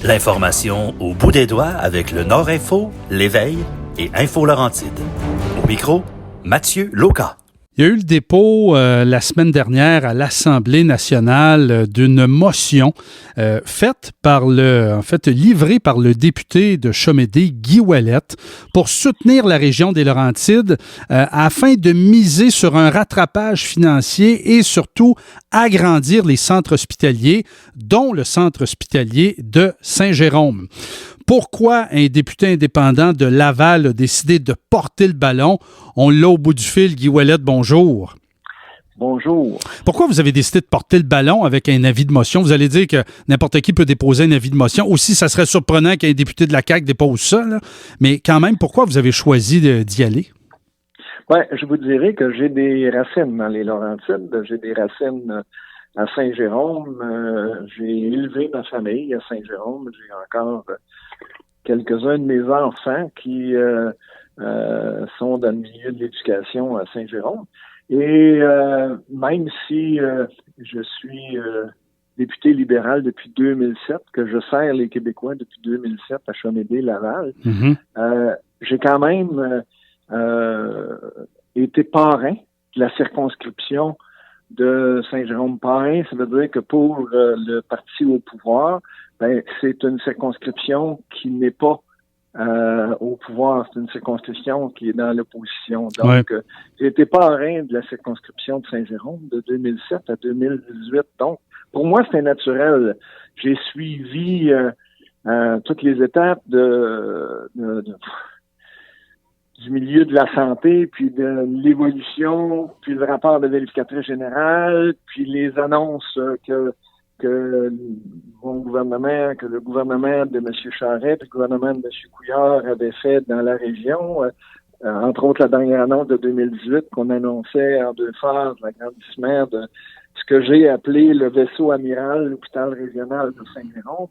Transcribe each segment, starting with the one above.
L'information au bout des doigts avec le Nord Info, l'Éveil et Info Laurentide. Au micro, Mathieu Lauca. Il y a eu le dépôt la semaine dernière à l'Assemblée nationale d'une motion livrée par le député de Chomédé, Guy Ouellette, pour soutenir la région des Laurentides afin de miser sur un rattrapage financier et surtout agrandir les centres hospitaliers, dont le centre hospitalier de Saint-Jérôme. Pourquoi un député indépendant de Laval a décidé de porter le ballon? On l'a au bout du fil. Guy Ouellette, bonjour. Bonjour. Pourquoi vous avez décidé de porter le ballon avec un avis de motion? Vous allez dire que n'importe qui peut déposer un avis de motion. Aussi, ça serait surprenant qu'un député de la CAQ dépose ça, là. Mais quand même, pourquoi vous avez choisi d'y aller? Ouais, je vous dirais que j'ai des racines dans les Laurentides. J'ai des racines à Saint-Jérôme. J'ai élevé ma famille à Saint-Jérôme. J'ai encore quelques-uns de mes enfants qui sont dans le milieu de l'éducation à Saint-Jérôme. Et même si je suis député libéral depuis 2007, que je sers les Québécois depuis 2007 à Chomédé-Laval, j'ai quand même été parrain de la circonscription de Saint-Jérôme-Parrain. Ça veut dire que pour le parti au pouvoir, c'est une circonscription qui n'est pas au pouvoir. C'est une circonscription qui est dans l'opposition. Donc, j'ai été parrain de la circonscription de Saint-Jérôme de 2007 à 2018. Donc, pour moi, c'était naturel. J'ai suivi toutes les étapes du milieu de la santé, puis de l'évolution, puis le rapport de vérificatrice générale, puis les annonces que le gouvernement de M. Charest, le gouvernement de M. Couillard avait fait dans la région, entre autres la dernière annonce de 2018 qu'on annonçait en deux phases l'agrandissement de ce que j'ai appelé le vaisseau amiral, l'hôpital régional de Saint-Jérôme.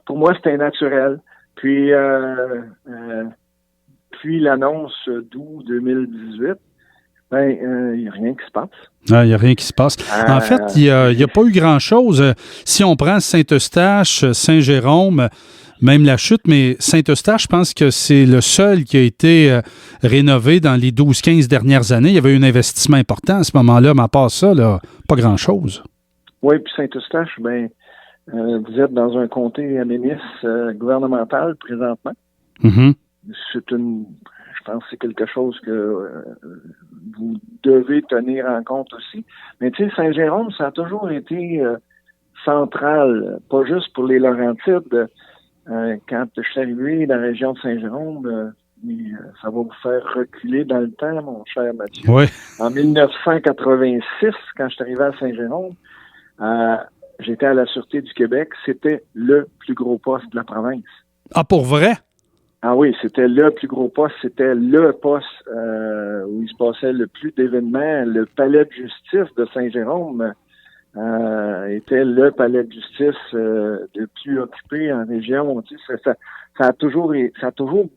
Pour moi, c'était naturel. Puis l'annonce d'août 2018, il n'y a rien qui se passe. Il n'y a rien qui se passe. En fait, il n'y a pas eu grand-chose. Si on prend Saint-Eustache, Saint-Jérôme, même la chute, mais Saint-Eustache, je pense que c'est le seul qui a été rénové dans les 12-15 dernières années. Il y avait eu un investissement important à ce moment-là, mais à part ça, là, pas grand-chose. Oui, puis Saint-Eustache, vous êtes dans un comté améniste gouvernemental présentement. Je pense que c'est quelque chose que vous devez tenir en compte aussi. Mais tu sais, Saint-Jérôme, ça a toujours été central, pas juste pour les Laurentides. Quand je suis arrivé dans la région de Saint-Jérôme, ça va vous faire reculer dans le temps, mon cher Mathieu. Oui. En 1986, quand je suis arrivé à Saint-Jérôme, j'étais à la Sûreté du Québec. C'était le plus gros poste de la province. Ah, pour vrai? Ah oui, c'était le plus gros poste. C'était le poste où il se passait le plus d'événements. Le palais de justice de Saint-Jérôme était le palais de justice le plus occupé en région. Tu sais, ça a toujours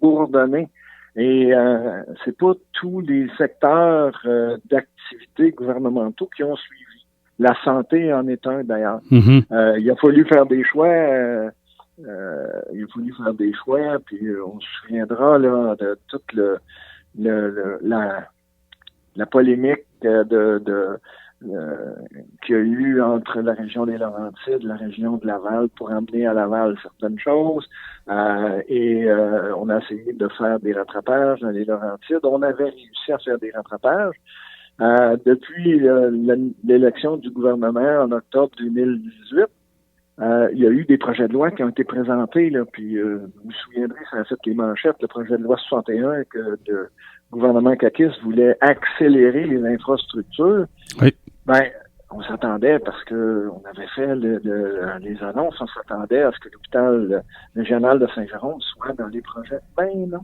bourdonné. Et c'est pas tous les secteurs d'activité gouvernementaux qui ont suivi. La santé en est un, d'ailleurs. Il a fallu faire des choix. Puis on se souviendra là de toute la polémique qu'il y a eu entre la région des Laurentides, la région de Laval, pour emmener à Laval certaines choses. Et on a essayé de faire des rattrapages dans les Laurentides. On avait réussi à faire des rattrapages. Depuis l'élection du gouvernement en octobre 2018, il y a eu des projets de loi qui ont été présentés, là, puis vous vous souviendrez, ça a fait les manchettes, le projet de loi 61 que le gouvernement caquiste voulait accélérer les infrastructures. Oui. On s'attendait, parce que on avait fait les annonces, on s'attendait à ce que l'hôpital régional de Saint-Jérôme soit dans les projets. Non.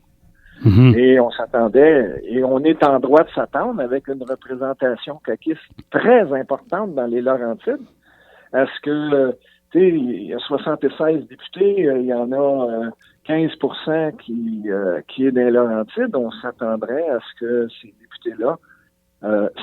Et on s'attendait, et on est en droit de s'attendre avec une représentation caquiste très importante dans les Laurentides. Est-ce que il y a 76 députés, il y en a 15% qui est dans les Laurentides. On s'attendrait à ce que ces députés-là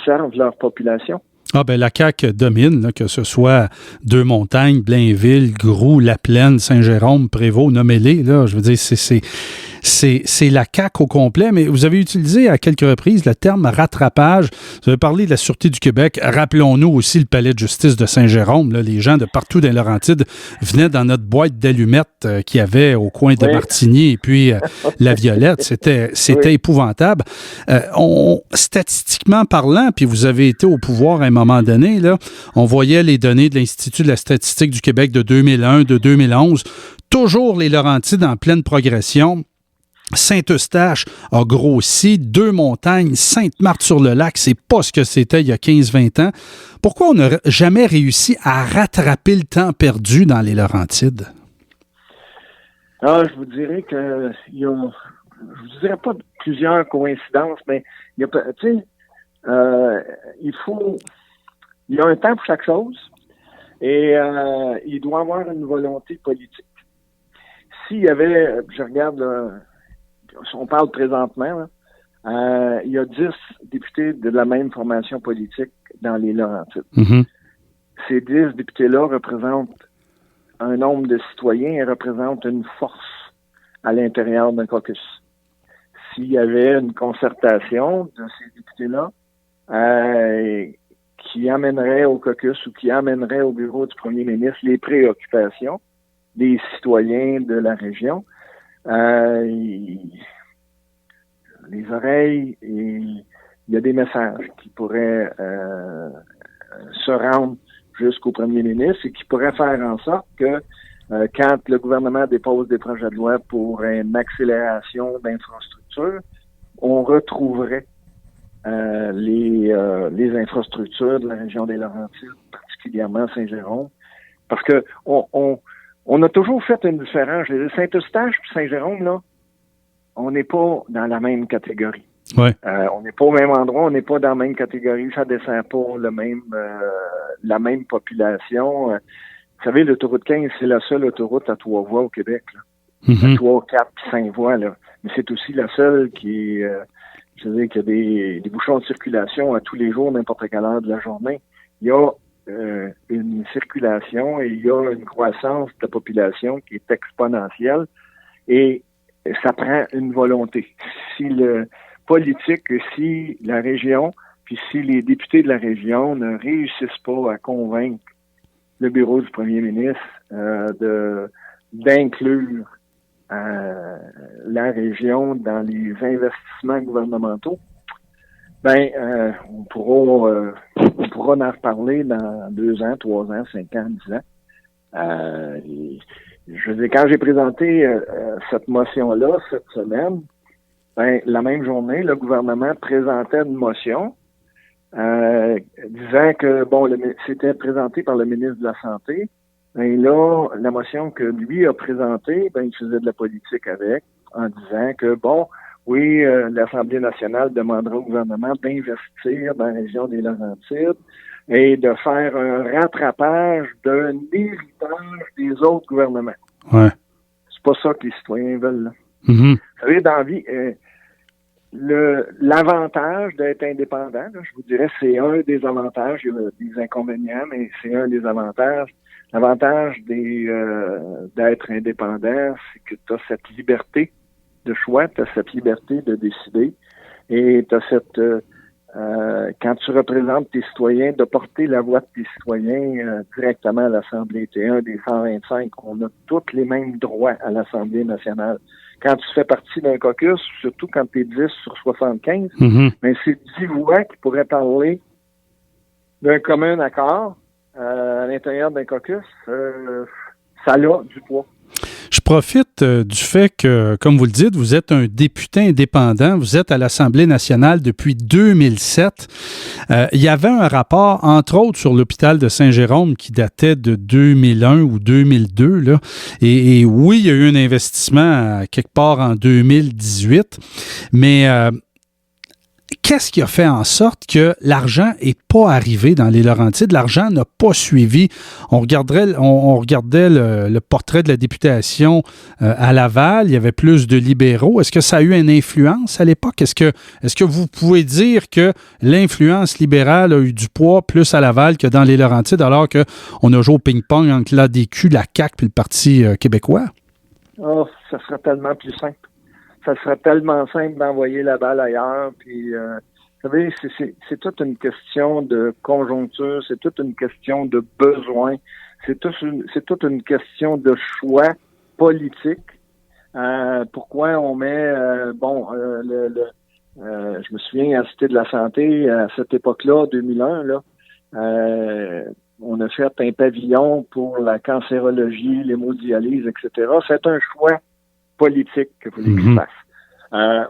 servent leur population. Ah ben la CAQ domine, là, que ce soit Deux-Montagnes, Blainville, Groux, La Plaine, Saint-Jérôme, Prévost, nommez-les, là, je veux dire, c'est la CAQ au complet, mais vous avez utilisé à quelques reprises le terme rattrapage. Vous avez parlé de la Sûreté du Québec. Rappelons-nous aussi le palais de justice de Saint-Jérôme. Là, les gens de partout dans les Laurentides venaient dans notre boîte d'allumettes qu'il y avait au coin de Martigny et puis la Violette. C'était épouvantable. Statistiquement parlant, puis vous avez été au pouvoir à un moment donné, là, on voyait les données de l'Institut de la statistique du Québec de 2001, de 2011. Toujours les Laurentides en pleine progression. Saint-Eustache a grossi, Deux-Montagnes, Sainte-Marthe-sur-le-Lac, c'est pas ce que c'était il y a 15-20 ans. Pourquoi on n'a jamais réussi à rattraper le temps perdu dans les Laurentides? Ah, je vous dirais que je vous dirais pas plusieurs coïncidences, mais il y a, tu sais, il y a un temps pour chaque chose et il doit y avoir une volonté politique. S'il y avait, je regarde, on parle présentement, là, il y a 10 députés de la même formation politique dans les Laurentides. Mm-hmm. Ces 10 députés-là représentent un nombre de citoyens et représentent une force à l'intérieur d'un caucus. S'il y avait une concertation de ces députés-là qui amènerait au caucus ou qui amènerait au bureau du premier ministre les préoccupations des citoyens de la région, les oreilles, et il y a des messages qui pourraient se rendre jusqu'au premier ministre et qui pourraient faire en sorte que quand le gouvernement dépose des projets de loi pour une accélération d'infrastructures, on retrouverait les infrastructures de la région des Laurentides, particulièrement Saint-Jérôme, parce que on a toujours fait une différence. Saint-Eustache et Saint-Jérôme, là, on n'est pas dans la même catégorie. Ouais. On n'est pas au même endroit, on n'est pas dans la même catégorie, ça descend pas la même population. Vous savez, l'autoroute 15, c'est la seule autoroute à 3 voies au Québec. Là. Mm-hmm. 3, 4 puis 5 voies, là. Mais c'est aussi la seule qui je veux dire qu'il y a des bouchons de circulation à tous les jours, n'importe quelle heure de la journée. Il y a une circulation et il y a une croissance de la population qui est exponentielle et ça prend une volonté. Si le politique, si la région, puis si les députés de la région ne réussissent pas à convaincre le bureau du premier ministre d'inclure la région dans les investissements gouvernementaux, on pourra en reparler dans 2 ans, 3 ans, 5 ans, 10 ans. Je veux dire, quand j'ai présenté cette motion-là cette semaine, la même journée, le gouvernement présentait une motion disant que, c'était présenté par le ministre de la Santé. Et là, la motion que lui a présentée, il faisait de la politique avec, en disant que, oui, l'Assemblée nationale demandera au gouvernement d'investir dans la région des Laurentides et de faire un rattrapage d'un héritage des autres gouvernements. Ouais. C'est pas ça que les citoyens veulent, là. Mm-hmm. Vous savez, dans la vie, l'avantage d'être indépendant, là, je vous dirais, c'est un des avantages. Il y a des inconvénients, mais c'est un des avantages. L'avantage d'être indépendant, c'est que tu as cette liberté de choix, tu as cette liberté de décider et tu as cette quand tu représentes tes citoyens, de porter la voix de tes citoyens directement à l'Assemblée. Tu es un des 125. On a tous les mêmes droits à l'Assemblée nationale. Quand tu fais partie d'un caucus, surtout quand tu es 10 sur 75, c'est 10 voix qui pourraient parler d'un commun accord à l'intérieur d'un caucus. Ça a du poids. Je profite du fait que, comme vous le dites, vous êtes un député indépendant, vous êtes à l'Assemblée nationale depuis 2007. Il y avait un rapport, entre autres, sur l'hôpital de Saint-Jérôme qui datait de 2001 ou 2002. Là. Et oui, il y a eu un investissement quelque part en 2018, mais qu'est-ce qui a fait en sorte que l'argent n'est pas arrivé dans les Laurentides? L'argent n'a pas suivi. On regardait le portrait de la députation à Laval. Il y avait plus de libéraux. Est-ce que ça a eu une influence à l'époque? Est-ce que vous pouvez dire que l'influence libérale a eu du poids plus à Laval que dans les Laurentides, alors qu'on a joué au ping-pong entre l'ADQ, la CAQ et le Parti québécois? Oh, ça serait tellement plus simple. Ça serait tellement simple d'envoyer la balle ailleurs. Puis, vous savez, c'est toute une question de conjoncture, c'est toute une question de besoin, c'est toute une question de choix politique. Pourquoi on met, je me souviens à la Cité de la Santé, à cette époque-là, 2001, là, on a fait un pavillon pour la cancérologie, l'hémodialyse, etc. C'est un choix politique que vous voulez qu'il fasse.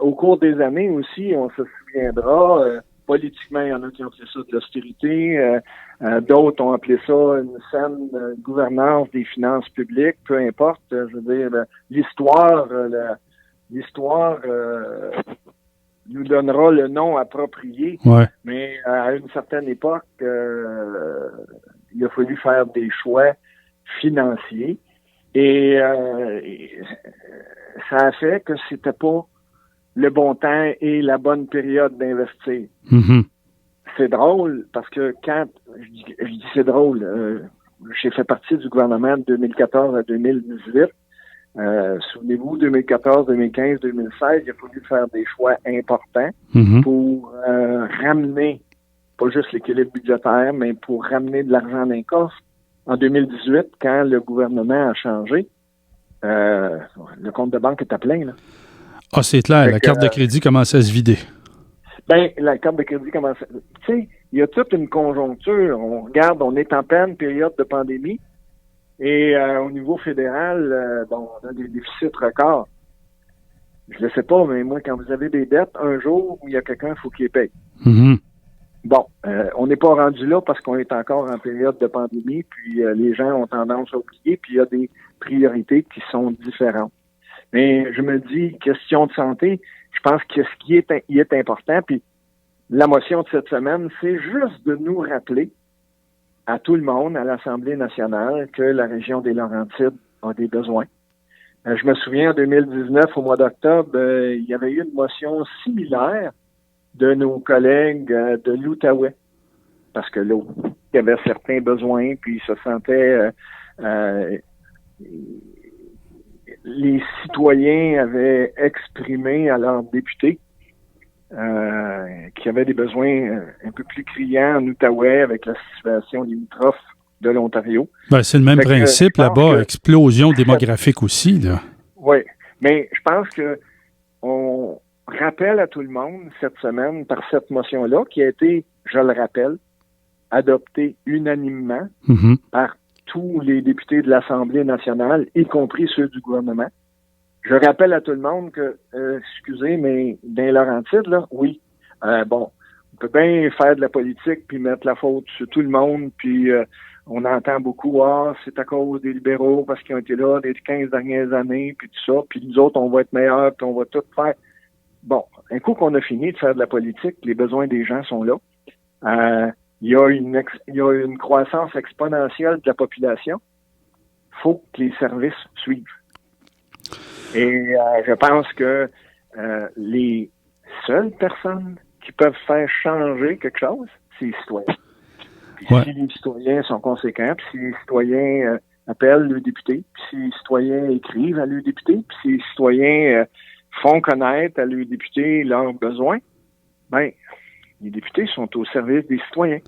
Au cours des années aussi, on se souviendra, politiquement, il y en a qui ont appelé ça de l'austérité, d'autres ont appelé ça une saine gouvernance des finances publiques, peu importe. Je veux dire, l'histoire nous donnera le nom approprié, mais à une certaine époque, il a fallu faire des choix financiers et ça a fait que c'était pas le bon temps et la bonne période d'investir. C'est drôle parce que quand je dis c'est drôle, j'ai fait partie du gouvernement de 2014 à 2018. Souvenez-vous, 2014, 2015, 2016, il a fallu faire des choix importants pour ramener, pas juste l'équilibre budgétaire, mais pour ramener de l'argent dans les coffres. En 2018, quand le gouvernement a changé, le compte de banque était plein, là. Ah, c'est clair, la carte de crédit commençait à se vider. Ben, la carte de crédit commence. Tu sais, il y a toute une conjoncture. On regarde, on est en pleine période de pandémie. Et au niveau fédéral, on a des déficits records. Je ne sais pas, mais moi, quand vous avez des dettes, un jour, il y a quelqu'un, il faut qu'il les paye. Bon, on n'est pas rendu là parce qu'on est encore en période de pandémie, puis les gens ont tendance à oublier, puis il y a des priorités qui sont différentes. Mais je me dis, question de santé, je pense que ce qui est important, puis la motion de cette semaine, c'est juste de nous rappeler à tout le monde, à l'Assemblée nationale, que la région des Laurentides a des besoins. Je me souviens, en 2019, au mois d'octobre, il y avait eu une motion similaire de nos collègues de l'Outaouais, parce que là, il y avait certains besoins, puis ils se sentaient... les citoyens avaient exprimé à leurs députés qui avaient des besoins un peu plus criants en Outaouais avec la situation limitrophe de l'Ontario. Ben, c'est le même principe là-bas, explosion démographique aussi, là. Oui, mais je pense que on rappelle à tout le monde cette semaine par cette motion-là qui a été, je le rappelle, adoptée unanimement par tous les députés de l'Assemblée nationale, y compris ceux du gouvernement. Je rappelle à tout le monde que, excusez, mais dans les Laurentides, là, oui, on peut bien faire de la politique puis mettre la faute sur tout le monde, puis on entend beaucoup, c'est à cause des libéraux parce qu'ils ont été là les 15 dernières années, puis tout ça, puis nous autres, on va être meilleurs, puis on va tout faire. Bon, un coup qu'on a fini de faire de la politique, les besoins des gens sont là. Il y a une croissance exponentielle de la population. Il faut que les services suivent. Et je pense que les seules personnes qui peuvent faire changer quelque chose, c'est les citoyens. Puis si les citoyens sont conséquents, puis si les citoyens appellent le député, puis si les citoyens écrivent à le député, puis si les citoyens font connaître à le député leurs besoins, ben les députés sont au service des citoyens.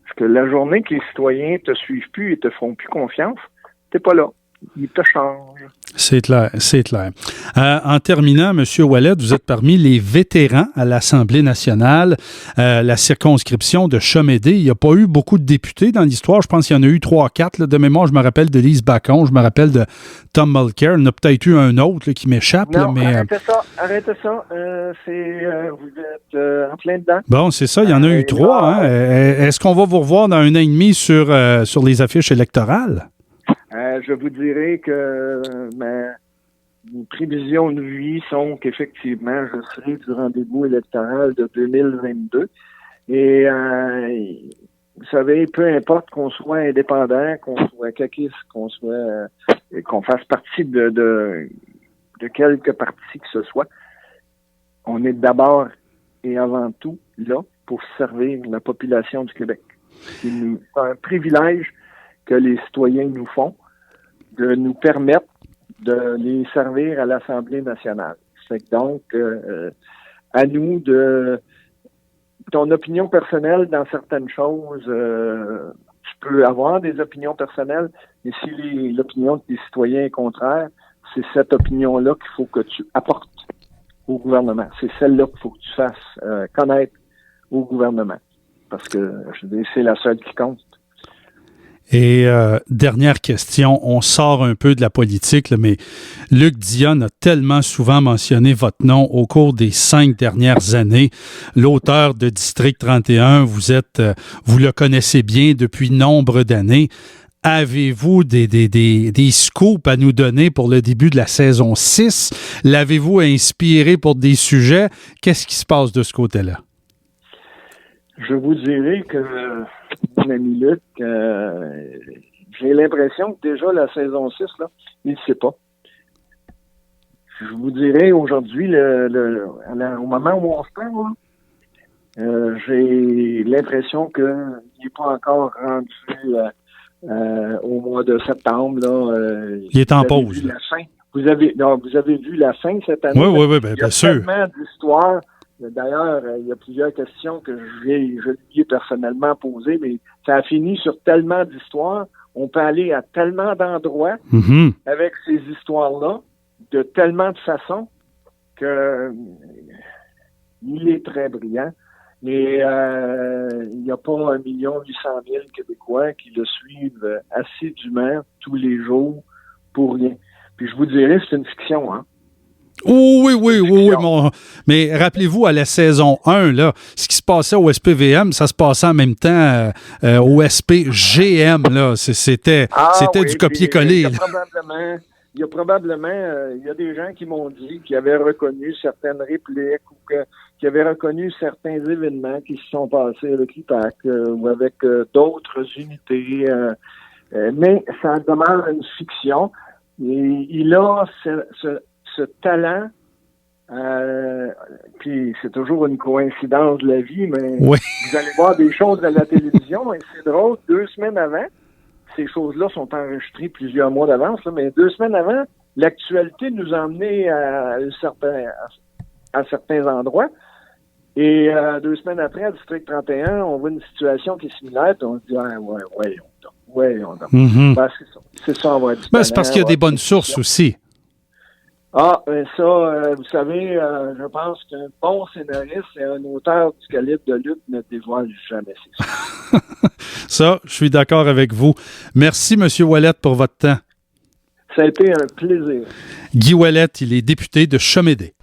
Parce que la journée que les citoyens te suivent plus et te font plus confiance, t'es pas là. Ils te changent. C'est clair, c'est clair. En terminant, M. Ouellet, vous êtes parmi les vétérans à l'Assemblée nationale. La circonscription de Chomédé, il n'y a pas eu beaucoup de députés dans l'histoire. Je pense qu'il y en a eu 3-4. Là. De mémoire, je me rappelle de Lise Bacon, je me rappelle de Tom Mulcair. Il y en a peut-être eu un autre là, qui m'échappe. Non, là, mais, arrêtez ça. Vous êtes en plein dedans. Bon, c'est ça, il y en a eu 3. Hein? Est-ce qu'on va vous revoir dans 1 an et demi sur les affiches électorales? Je vous dirais que les prévisions de vie sont qu'effectivement, je serai du rendez-vous électoral de 2022. Et vous savez, peu importe qu'on soit indépendant, qu'on soit caquiste, qu'on fasse partie de quelque parti que ce soit, on est d'abord et avant tout là pour servir la population du Québec. C'est un privilège que les citoyens nous font de nous permettre de les servir à l'Assemblée nationale. C'est donc à nous de ton opinion personnelle dans certaines choses. Tu peux avoir des opinions personnelles, mais si l'opinion des citoyens est contraire, c'est cette opinion-là qu'il faut que tu apportes au gouvernement. C'est celle-là qu'il faut que tu fasses connaître au gouvernement. Parce que je veux dire, c'est la seule qui compte. Et dernière question, on sort un peu de la politique, là, mais Luc Dionne a tellement souvent mentionné votre nom au cours des 5 dernières années. L'auteur de District 31, vous le connaissez bien depuis nombre d'années. Avez-vous des scoops à nous donner pour le début de la saison 6? L'avez-vous inspiré pour des sujets? Qu'est-ce qui se passe de ce côté-là? Je vous dirais que, mon ami Luc, j'ai l'impression que déjà la saison 6, là, il ne sait pas. Je vous dirais aujourd'hui, au moment où on se parle, j'ai l'impression qu'il n'est pas encore rendu au mois de septembre. Là, il est en pause. Vous avez vu la fin cette année? Oui, bien sûr. Il y a tellement d'histoires. D'ailleurs, il y a plusieurs questions que je lui ai personnellement posées, mais ça a fini sur tellement d'histoires. On peut aller à tellement d'endroits avec ces histoires-là, de tellement de façons que il est très brillant. Mais il n'y a pas 1 800 000 Québécois qui le suivent assidûment tous les jours pour rien. Puis je vous dirais, c'est une fiction, hein? Oui. Mais rappelez-vous, à la saison 1, là, ce qui se passait au SPVM, ça se passait en même temps au SPGM. Là. C'était du copier-coller. Il y a des gens qui m'ont dit qu'ils avaient reconnu certaines répliques ou qui avaient reconnu certains événements qui se sont passés avec l'IPAC ou avec d'autres unités. Mais ça demeure une fiction. Et il a ce talent, puis c'est toujours une coïncidence de la vie, mais oui. Vous allez voir des choses à la télévision, et c'est drôle, 2 semaines avant, ces choses-là sont enregistrées plusieurs mois d'avance, là, mais 2 semaines avant, l'actualité nous a emmenés à certains endroits, et 2 semaines après, à District 31, on voit une situation qui est similaire, puis on se dit, on donne. Mm-hmm. Ben, c'est ça, on va dire. C'est parce qu'il y a des bonnes sources aussi. Vous savez, je pense qu'un bon scénariste et un auteur du calibre de Luc ne dévoile jamais ses sources. Ça, je suis d'accord avec vous. Merci, M. Ouellet, pour votre temps. Ça a été un plaisir. Guy Ouellet, il est député de Chomédé.